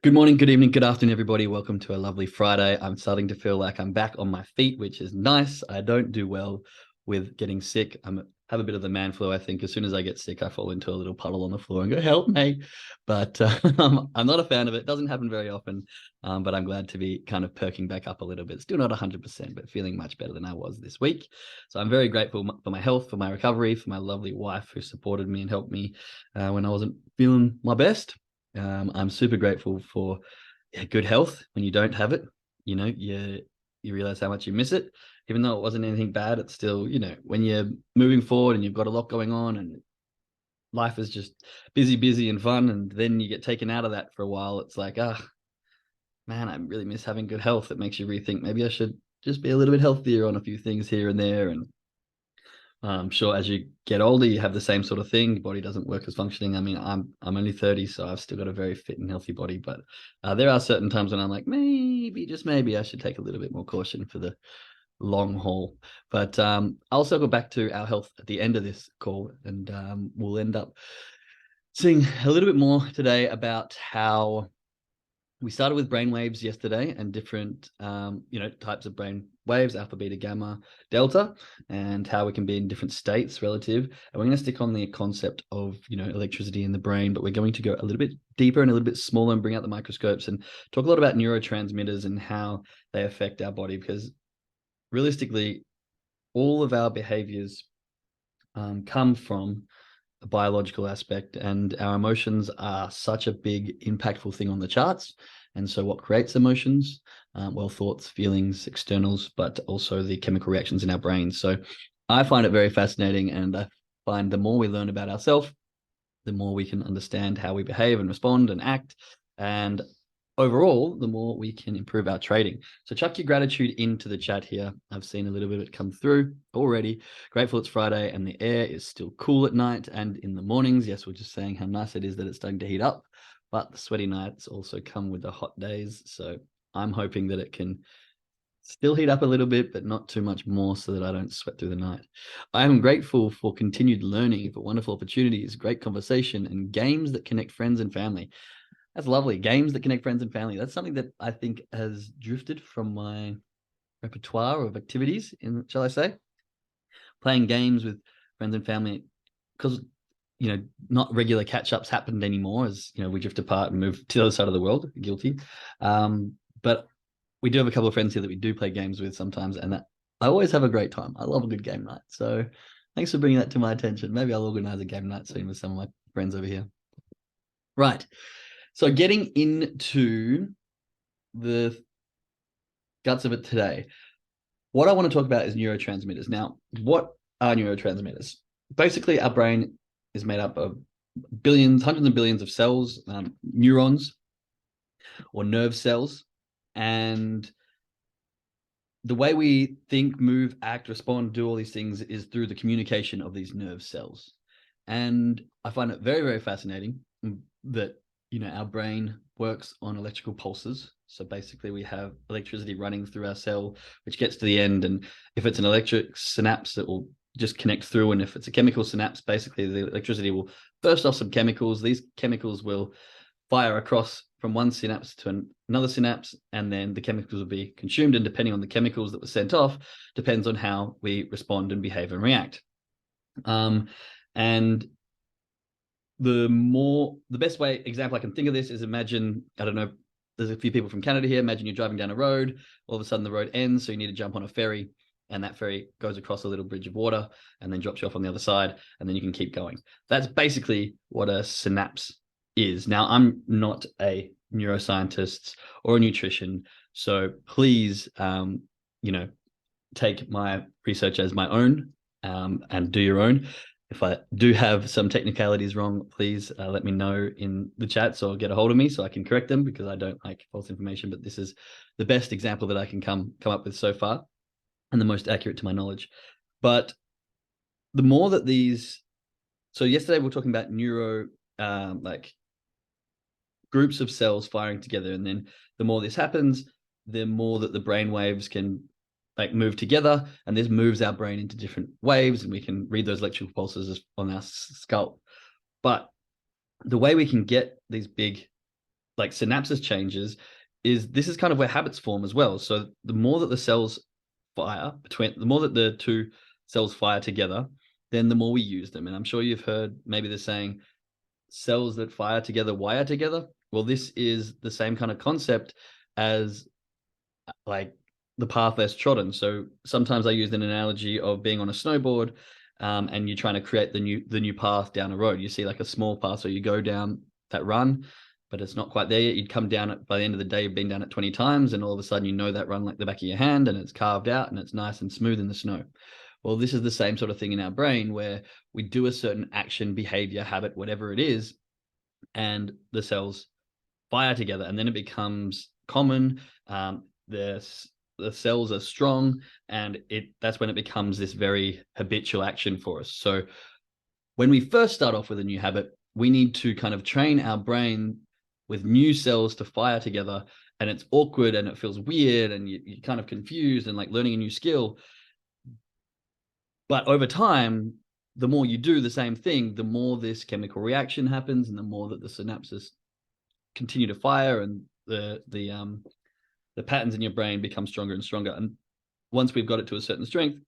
Good morning, good evening, good afternoon, everybody. Welcome to a lovely Friday. I'm starting to feel like I'm back on my feet, which is nice. I don't do well with getting sick. Have a bit of the man flu, I think. As soon as I get sick, I fall into a little puddle on the floor and go, help me. But I'm not a fan of it. It doesn't happen very often, but I'm glad to be kind of perking back up a little bit. Still not 100%, but feeling much better than I was this week. So I'm very grateful for my health, for my recovery, for my lovely wife who supported me and helped me when I wasn't feeling my best. I'm super grateful for good health. When you don't have it, you realize how much you miss it. Even though it wasn't anything bad, it's still, when you're moving forward and you've got a lot going on and life is just busy and fun, and then you get taken out of that for a while, it's like, man, I really miss having good health. It makes you rethink, maybe I should just be a little bit healthier on a few things here and there. And I'm sure as you get older, you have the same sort of thing. Your body doesn't work as functioning. I mean, I'm only 30, so I've still got a very fit and healthy body. But there are certain times when I'm like, maybe, just maybe, I should take a little bit more caution for the long haul. But I'll circle back to our health at the end of this call, and we'll end up seeing a little bit more today about how we started with brain waves yesterday and different, types of brain waves, alpha, beta, gamma, delta, and how we can be in different states relative. And we're going to stick on the concept of, electricity in the brain, but we're going to go a little bit deeper and a little bit smaller and bring out the microscopes and talk a lot about neurotransmitters and how they affect our body, because realistically, all of our behaviors come from a biological aspect, and our emotions are such a big impactful thing on the charts. And so what creates emotions? Thoughts, feelings, externals, but also the chemical reactions in our brains. So I find it very fascinating, and I find the more we learn about ourselves, the more we can understand how we behave and respond and act. And overall, the more we can improve our trading. So chuck your gratitude into the chat here. I've seen a little bit of it come through already. Grateful it's Friday and the air is still cool at night and in the mornings. Yes, we're just saying how nice it is that it's starting to heat up, but the sweaty nights also come with the hot days. So I'm hoping that it can still heat up a little bit, but not too much more, so that I don't sweat through the night. I am grateful for continued learning, for wonderful opportunities, great conversation, and games that connect friends and family. That's lovely. Games that connect friends and family. That's something that I think has drifted from my repertoire of activities, shall I say. Playing games with friends and family, because, not regular catch-ups happened anymore, as, we drift apart and move to the other side of the world. Guilty. But we do have a couple of friends here that we do play games with sometimes, and I always have a great time. I love a good game night. So thanks for bringing that to my attention. Maybe I'll organize a game night soon with some of my friends over here. Right. So getting into the guts of it today, what I want to talk about is neurotransmitters. Now, what are neurotransmitters? Basically, our brain is made up of billions, hundreds of billions of cells, neurons or nerve cells. And the way we think, move, act, respond, do all these things is through the communication of these nerve cells. And I find it very, very fascinating that our brain works on electrical pulses. So basically we have electricity running through our cell, which gets to the end. And if it's an electric synapse, it will just connect through. And if it's a chemical synapse, basically the electricity will burst off some chemicals. These chemicals will fire across from one synapse to another synapse, and then the chemicals will be consumed. And depending on the chemicals that were sent off, depends on how we respond and behave and react. And the best example I can think of this is, imagine, I don't know, there's a few people from Canada here. Imagine you're driving down a road, all of a sudden the road ends, so you need to jump on a ferry, and that ferry goes across a little bridge of water and then drops you off on the other side, and then you can keep going. That's basically what a synapse is. Now, I'm not a neuroscientist or a nutrition, so please, take my research as my own, and do your own. If I do have some technicalities wrong, please let me know in the chats or get a hold of me so I can correct them, because I don't like false information. But this is the best example that I can come up with so far, and the most accurate to my knowledge. But the more that so yesterday we were talking about groups of cells firing together, and then the more this happens, the more that the brain waves can move together, and this moves our brain into different waves, and we can read those electrical pulses on our skull. But the way we can get these big like synapses changes, this is kind of where habits form as well. So the more that the cells fire the more that the two cells fire together, then the more we use them. And I'm sure you've heard maybe the saying, cells that fire together wire together. Well, this is the same kind of concept as like the path less trodden. So sometimes I use an analogy of being on a snowboard, and you're trying to create the new path down a road. You see like a small path, so you go down that run, but it's not quite there yet. You'd come down it by the end of the day, you've been down it 20 times, and all of a sudden you know that run like the back of your hand, and it's carved out and it's nice and smooth in the snow. Well, this is the same sort of thing in our brain, where we do a certain action, behavior, habit, whatever it is, and the cells fire together, and then it becomes common. The cells are strong, and that's when it becomes this very habitual action for us. So when we first start off with a new habit, we need to kind of train our brain with new cells to fire together, and it's awkward and it feels weird and you're kind of confused and like learning a new skill. But over time, the more you do the same thing, the more this chemical reaction happens, and the more that the synapses continue to fire, and the patterns in your brain become stronger and stronger. And once we've got it to a certain strength,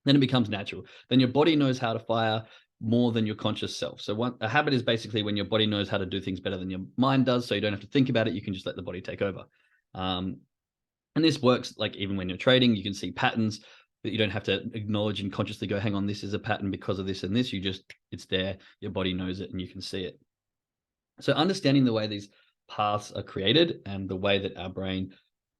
then it becomes natural. Then your body knows how to fire more than your conscious self. So a habit is basically when your body knows how to do things better than your mind does. So you don't have to think about it. You can just let the body take over. And this works like even when you're trading, you can see patterns that you don't have to acknowledge and consciously go, hang on, this is a pattern because of this and this. It's there, your body knows it, and you can see it. So understanding the way these paths are created and the way that our brain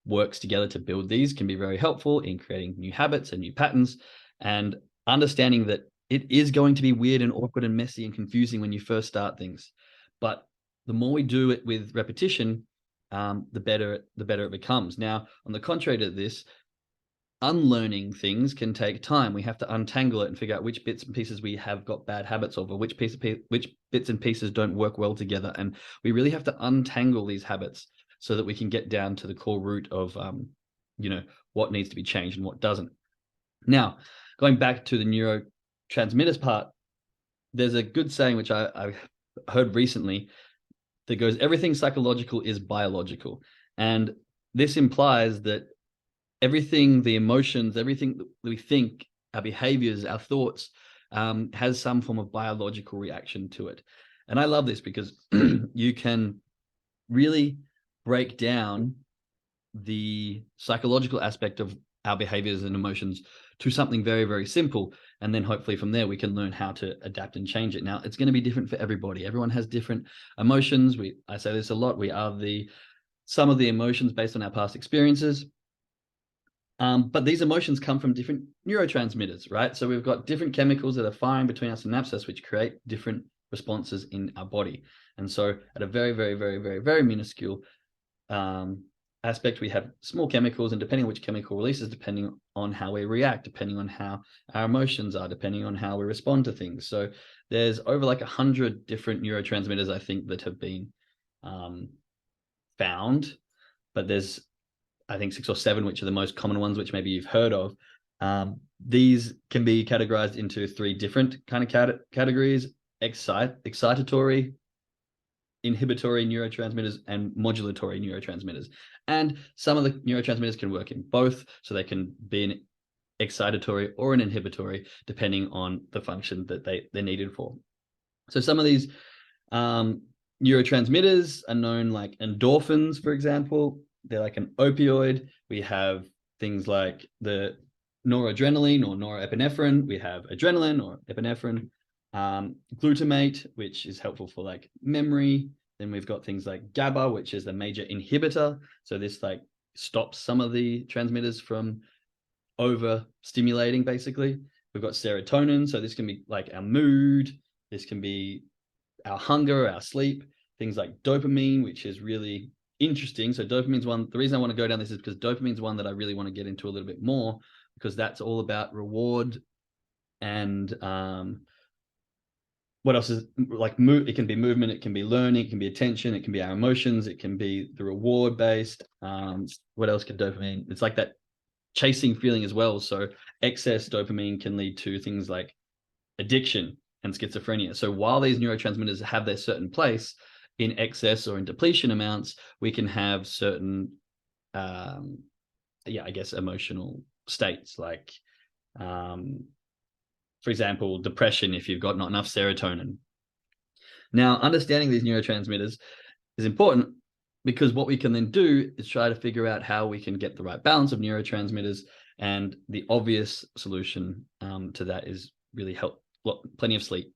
works together to build these can be very helpful in creating new habits and new patterns, and understanding that it is going to be weird and awkward and messy and confusing when you first start things. But the more we do it with repetition, the better it becomes. Now, on the contrary to this, unlearning things can take time. We have to untangle it and figure out which bits and pieces we have got bad habits of, or which bits and pieces don't work well together. And we really have to untangle these habits so that we can get down to the core root of, what needs to be changed and what doesn't. Now, going back to the neurotransmitters part, there's a good saying, which I heard recently, that goes, everything psychological is biological. And this implies that everything, the emotions, everything that we think, our behaviors, our thoughts, has some form of biological reaction to it. And I love this because you can really break down the psychological aspect of our behaviors and emotions to something very, very simple. And then hopefully from there, we can learn how to adapt and change it. Now, it's going to be different for everybody. Everyone has different emotions. I say this a lot. We are some of the emotions based on our past experiences. But these emotions come from different neurotransmitters, right? So we've got different chemicals that are firing between our synapses, which create different responses in our body. And so at a very, very, very, very, very minuscule aspect, we have small chemicals, and depending on which chemical releases, depending on how we react, depending on how our emotions are, depending on how we respond to things. So there's over like 100 different neurotransmitters, I think, that have been found, but there's, I think, 6 or 7, which are the most common ones, which maybe you've heard of. These can be categorized into 3 different kind of categories: excitatory, inhibitory neurotransmitters, and modulatory neurotransmitters. And some of the neurotransmitters can work in both, so they can be an excitatory or an inhibitory, depending on the function that they're needed for. So some of these neurotransmitters are known like endorphins, for example. They're like an opioid. We have things like the noradrenaline or norepinephrine. We have adrenaline or epinephrine. Glutamate, which is helpful for like memory. Then we've got things like GABA, which is a major inhibitor. So this like stops some of the transmitters from overstimulating, basically. We've got serotonin. So this can be like our mood. This can be our hunger, our sleep. Things like dopamine, which is really interesting. So dopamine's one. The reason I want to go down this is because dopamine's one that I really want to get into a little bit more, because that's all about reward and what else is like it can be movement, it can be learning, it can be attention, it can be our emotions, it can be the reward based. What else can dopamine? It's like that chasing feeling as well. So excess dopamine can lead to things like addiction and schizophrenia. So while these neurotransmitters have their certain place, in excess or in depletion amounts, we can have certain, I guess, emotional states, like, for example, depression if you've got not enough serotonin. Now, understanding these neurotransmitters is important because what we can then do is try to figure out how we can get the right balance of neurotransmitters. And the obvious solution to that is really plenty of sleep,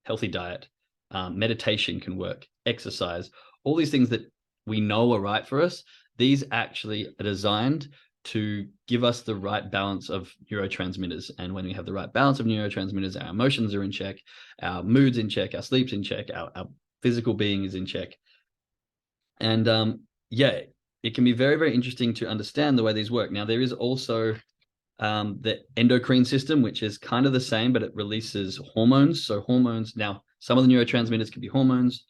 healthy diet, meditation can work, exercise, all these things that we know are right for us. These actually are designed to give us the right balance of neurotransmitters. And when we have the right balance of neurotransmitters, our emotions are in check, our moods in check, our sleep's in check, our physical being is in check. And it can be very, very interesting to understand the way these work. Now, there is also the endocrine system, which is kind of the same, but it releases hormones. So hormones, now some of the neurotransmitters can be hormones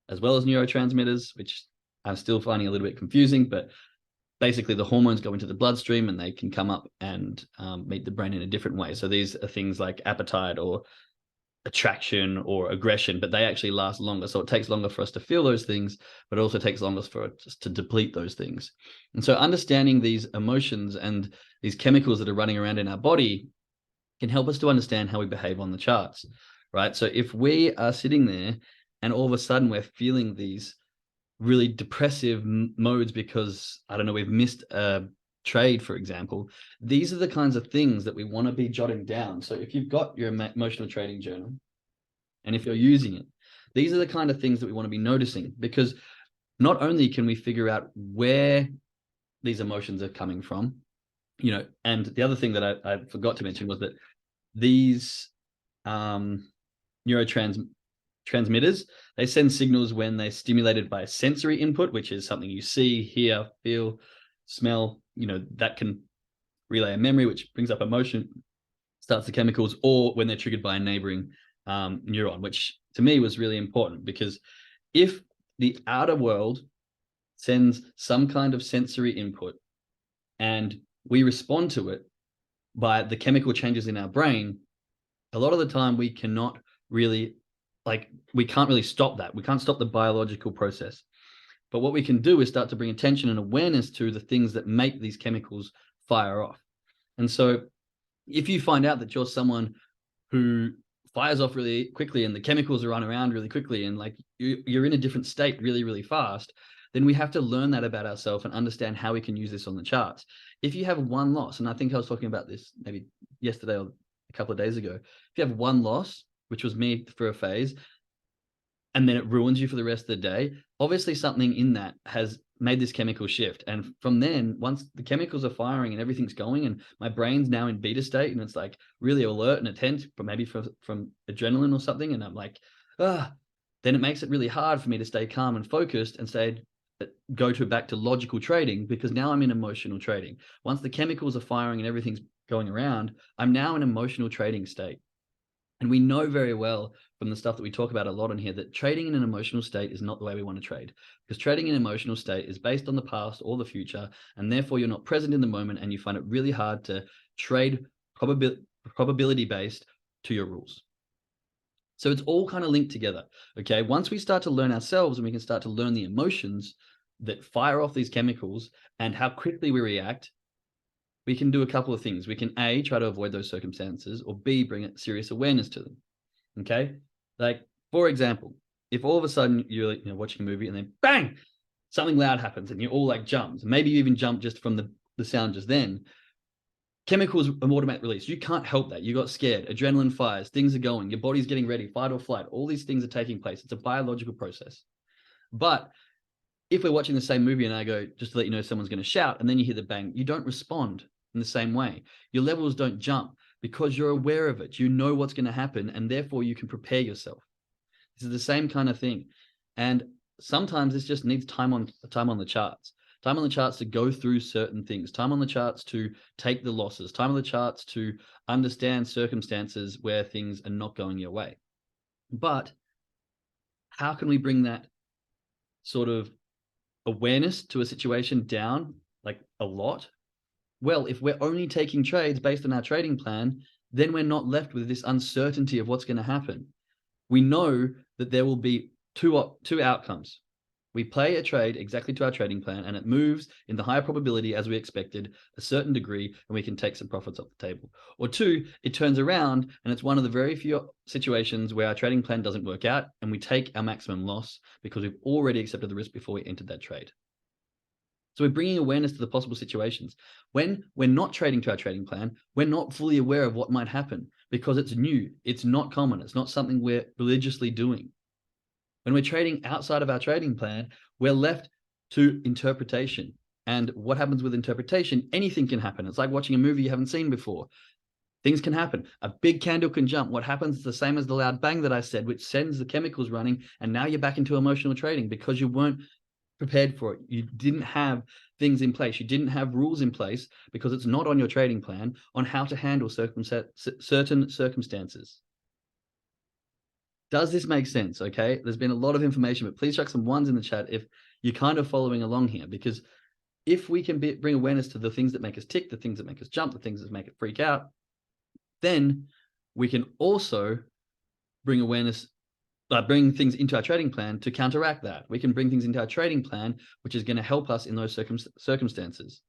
as well as neurotransmitters, which I'm still finding a little bit confusing, but basically the hormones go into the bloodstream and they can come up and meet the brain in a different way. So these are things like appetite or attraction or aggression, but they actually last longer. So it takes longer for us to feel those things, but it also takes longer for us to deplete those things. And so understanding these emotions and these chemicals that are running around in our body can help us to understand how we behave on the charts, right? So if we are sitting there and all of a sudden we're feeling these really depressive modes because, I don't know, we've missed a trade, for example, these are the kinds of things that we want to be jotting down. So if you've got your emotional trading journal and if you're using it, these are the kind of things that we want to be noticing, because not only can we figure out where these emotions are coming from, and the other thing that I forgot to mention was that these neurotransmitters, they send signals when they're stimulated by sensory input, which is something you see, hear, feel, smell, that can relay a memory, which brings up emotion, starts the chemicals, or when they're triggered by a neighboring neuron, which to me was really important, because if the outer world sends some kind of sensory input and we respond to it by the chemical changes in our brain, a lot of the time we can't really stop that. We can't stop the biological process. But what we can do is start to bring attention and awareness to the things that make these chemicals fire off. And so if you find out that you're someone who fires off really quickly and the chemicals run around really quickly and like you're in a different state really, really fast, then we have to learn that about ourselves and understand how we can use this on the charts. If you have one loss, and I think I was talking about this maybe yesterday or a couple of days ago, if you have one loss, which was me for a phase, and then it ruins you for the rest of the day, obviously something in that has made this chemical shift. And from then, once the chemicals are firing and everything's going and my brain's now in beta state and it's like really alert and attentive, but maybe from adrenaline or something, and I'm like, then it makes it really hard for me to stay calm and focused and go back to logical trading, because now I'm in emotional trading. Once the chemicals are firing and everything's going around, I'm now in emotional trading state. And we know very well from the stuff that we talk about a lot in here that trading in an emotional state is not the way we want to trade, because trading in an emotional state is based on the past or the future, and therefore you're not present in the moment, and you find it really hard to trade probability based to your rules. So it's all kind of linked together. Okay, once we start to learn ourselves and we can start to learn the emotions that fire off these chemicals and how quickly we react, we can do a couple of things. We can A, try to avoid those circumstances, or B, bring a serious awareness to them. Okay, like for example, if all of a sudden you're watching a movie and then bang, something loud happens and you all like jumps, maybe you even jump just from the sound just then, chemicals are automatic release. You can't help that. You got scared, adrenaline fires, things are going, your body's getting ready, fight or flight, all these things are taking place. It's a biological process. But if we're watching the same movie and I go, just to let you know someone's going to shout, and then you hear the bang, you don't respond in the same way. Your levels don't jump because you're aware of it. You know what's going to happen, and therefore you can prepare yourself. This is the same kind of thing. And sometimes this just needs time on the charts. Time on the charts to go through certain things. Time on the charts to take the losses. Time on the charts to understand circumstances where things are not going your way. But how can we bring that sort of awareness to a situation down like a lot? Well, if we're only taking trades based on our trading plan, then we're not left with this uncertainty of what's going to happen. We know that there will be two outcomes. We play a trade exactly to our trading plan, and it moves in the higher probability as we expected, a certain degree, and we can take some profits off the table. Or two, it turns around and it's one of the very few situations where our trading plan doesn't work out and we take our maximum loss because we've already accepted the risk before we entered that trade. So we're bringing awareness to the possible situations. When we're not trading to our trading plan, we're not fully aware of what might happen because it's new. It's not common. It's not something we're religiously doing. When we're trading outside of our trading plan, we're left to interpretation. And what happens with interpretation? Anything can happen. It's like watching a movie you haven't seen before. Things can happen. A big candle can jump. What happens is the same as the loud bang that I said, which sends the chemicals running. And now you're back into emotional trading because you weren't prepared for it. You didn't have things in place. You didn't have rules in place because it's not on your trading plan on how to handle certain circumstances. Does this make sense? Okay, there's been a lot of information, but please chuck some ones in the chat if you're kind of following along here, because if we can bring awareness to the things that make us tick, the things that make us jump, the things that make it freak out, then we can also bring awareness, bring things into our trading plan to counteract that. We can bring things into our trading plan, which is going to help us in those circumstances.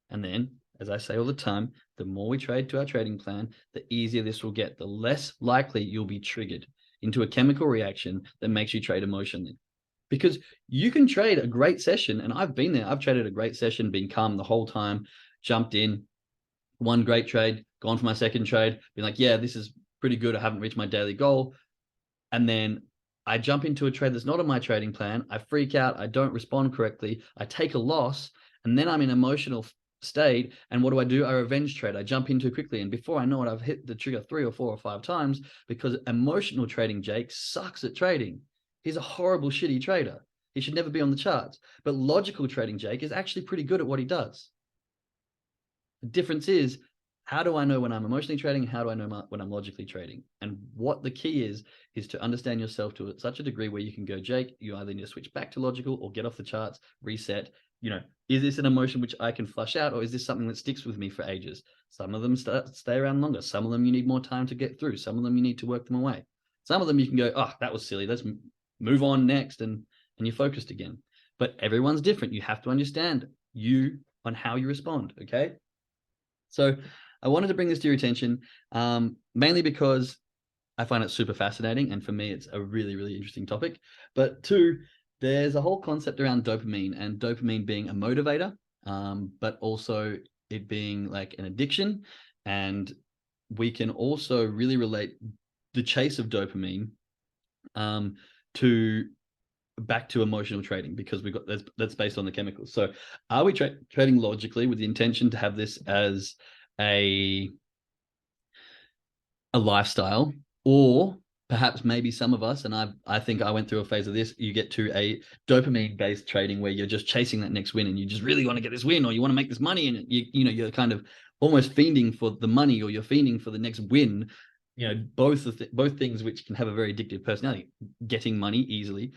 And then, as I say all the time, the more we trade to our trading plan, the easier this will get, the less likely you'll be triggered into a chemical reaction that makes you trade emotionally. Because you can trade a great session, and I've been there. I've traded a great session, been calm the whole time, jumped in, one great trade, gone for my second trade, been like, yeah, this is pretty good. I haven't reached my daily goal. And then I jump into a trade that's not on my trading plan. I freak out. I don't respond correctly. I take a loss, and then I'm in emotional state. And what do? I revenge trade. I jump in too quickly. And before I know it, I've hit the trigger 3 or 4 or 5 times because emotional trading Jake sucks at trading. He's a horrible, shitty trader. He should never be on the charts. But logical trading Jake is actually pretty good at what he does. The difference is, how do I know when I'm emotionally trading? How do I know when I'm logically trading? And what the key is to understand yourself to such a degree where you can go, Jake, you either need to switch back to logical or get off the charts, reset. Is this an emotion which I can flush out, or is this something that sticks with me for ages? Some of them stay around longer. Some of them you need more time to get through. Some of them you need to work them away. Some of them you can go, oh, that was silly. Let's move on next, and you're focused again. But everyone's different. You have to understand you on how you respond, okay? So I wanted to bring this to your attention, mainly because I find it super fascinating. And for me, it's a really, really interesting topic. But two, there's a whole concept around dopamine, and dopamine being a motivator, but also it being like an addiction. And we can also really relate the chase of dopamine back to emotional trading, because that's based on the chemicals. So are we trading logically with the intention to have this as a lifestyle, or perhaps maybe some of us, and I think I went through a phase of this, you get to a dopamine based trading where you're just chasing that next win and you just really want to get this win, or you want to make this money, and you're kind of almost fiending for the money, or you're fiending for the next win. Both things which can have a very addictive personality. Getting money easily,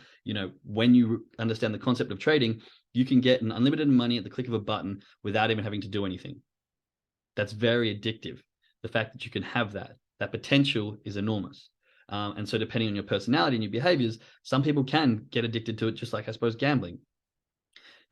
when you understand the concept of trading, you can get an unlimited money at the click of a button without even having to do anything. That's very addictive. The fact that you can have that potential is enormous. And so depending on your personality and your behaviors, some people can get addicted to it, just like, I suppose, gambling.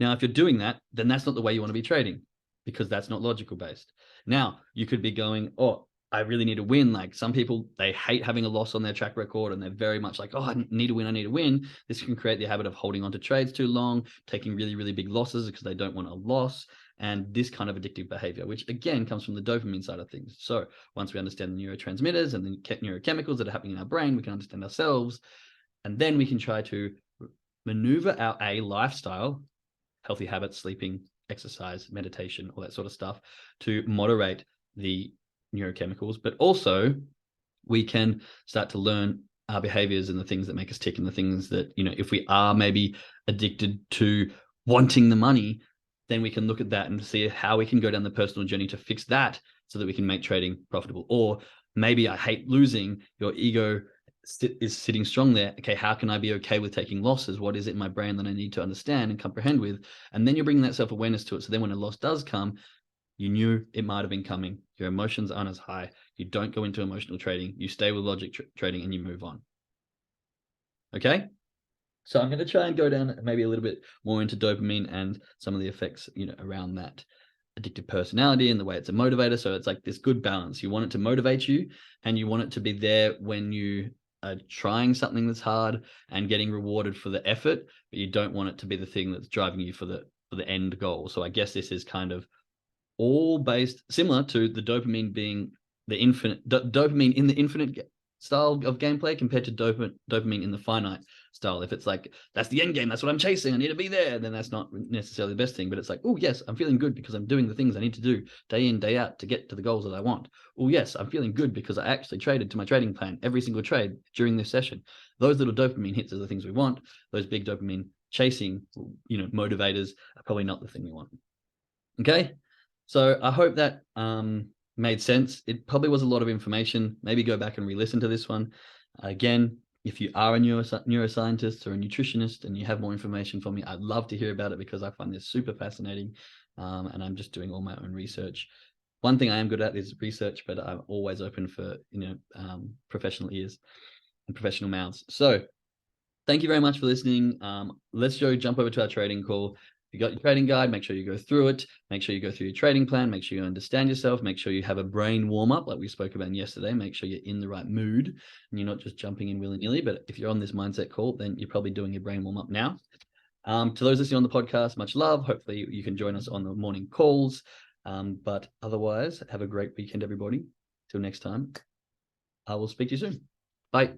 Now, if you're doing that, then that's not the way you want to be trading, because that's not logical based. Now, you could be going, oh, I really need to win. Like some people, they hate having a loss on their track record, and they're very much like, oh, I need to win. I need to win. This can create the habit of holding on to trades too long, taking really, really big losses because they don't want a loss. And this kind of addictive behavior, which again comes from the dopamine side of things. So once we understand the neurotransmitters and the neurochemicals that are happening in our brain, we can understand ourselves, and then we can try to maneuver our lifestyle, healthy habits, sleeping, exercise, meditation, all that sort of stuff, to moderate the neurochemicals. But also we can start to learn our behaviors and the things that make us tick, and the things that, if we are maybe addicted to wanting the money, then we can look at that and see how we can go down the personal journey to fix that so that we can make trading profitable. Or maybe I hate losing. Your ego is sitting strong there. Okay, how can I be okay with taking losses? What is it in my brain that I need to understand and comprehend with? And then you're bringing that self-awareness to it. So then when a loss does come, you knew it might have been coming. Your emotions aren't as high. You don't go into emotional trading. You stay with logic trading, and you move on. Okay? So I'm going to try and go down maybe a little bit more into dopamine and some of the effects, around that addictive personality and the way it's a motivator. So it's like this good balance. You want it to motivate you, and you want it to be there when you are trying something that's hard and getting rewarded for the effort, but you don't want it to be the thing that's driving you for the end goal. So I guess this is kind of all based similar to the dopamine being the infinite dopamine in the infinite style of gameplay compared to dopamine in the finite style. If it's like, that's the end game, that's what I'm chasing, I need to be there, then that's not necessarily the best thing. But it's like, oh yes, I'm feeling good because I'm doing the things I need to do day in, day out to get to the goals that I want. Oh yes, I'm feeling good because I actually traded to my trading plan every single trade during this session. Those little dopamine hits are the things we want. Those big dopamine chasing, motivators are probably not the thing we want. Okay. So I hope that made sense. It probably was a lot of information. Maybe go back and re-listen to this one. Again, if you are a neuroscientist or a nutritionist and you have more information for me, I'd love to hear about it, because I find this super fascinating, and I'm just doing all my own research. One thing I am good at is research, but I'm always open for professional ears and professional mouths. So thank you very much for listening. Let's jump over to our trading call. You got your trading guide, make sure you go through it. Make sure you go through your trading plan. Make sure you understand yourself. Make sure you have a brain warm up like we spoke about yesterday. Make sure you're in the right mood and you're not just jumping in willy-nilly. But if you're on this mindset call, then you're probably doing your brain warm up now. To those listening on the podcast, much love. Hopefully you can join us on the morning calls. But otherwise, have a great weekend, everybody. Till next time, I will speak to you soon. Bye.